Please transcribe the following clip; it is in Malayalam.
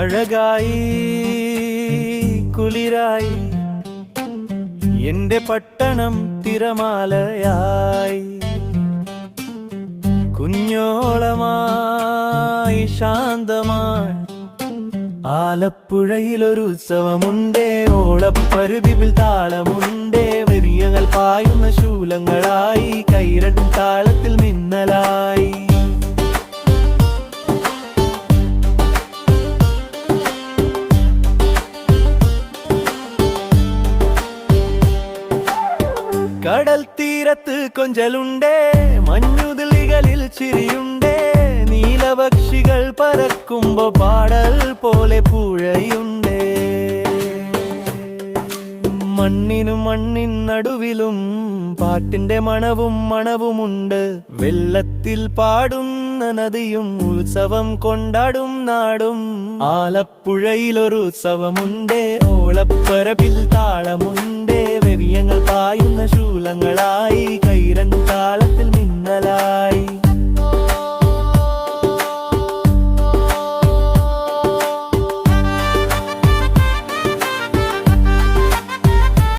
അഴകായി കുളിരായി എന്റെ പട്ടണം തിരമാലയായി കുഞ്ഞോളമായി ശാന്തമായി ആലപ്പുഴയിലൊരു ഉത്സവമുണ്ടേ ഓളപ്പരുതിൽ താളമുണ്ടേ വെറിയകൾ പായുന്ന ശൂലങ്ങളായി കൈരട്ടും താളത്തിൽ മിന്നലായി കടൽ തീരത്ത് കൊഞ്ചലുണ്ടേ മഞ്ഞുതുള്ളികളിൽ ചിരിയുണ്ടേ നീലപക്ഷികൾ പറക്കുമ്പോ പാടൽ പോലെ പുഴയുണ്ടേ മണ്ണിനും മണ്ണിൻ നടുവിലും പാട്ടിന്റെ മണവുമുണ്ട് വെള്ളത്തിൽ പാടുന്ന നദിയും ഉത്സവം കൊണ്ടാടും നാടും ആലപ്പുഴയിലൊരു ഉത്സവമുണ്ടേ ഓളപ്പരപ്പിൽ താളമുണ്ടേ വെറിയങ്ങൾ പായുന്ന ശൂലങ്ങളാ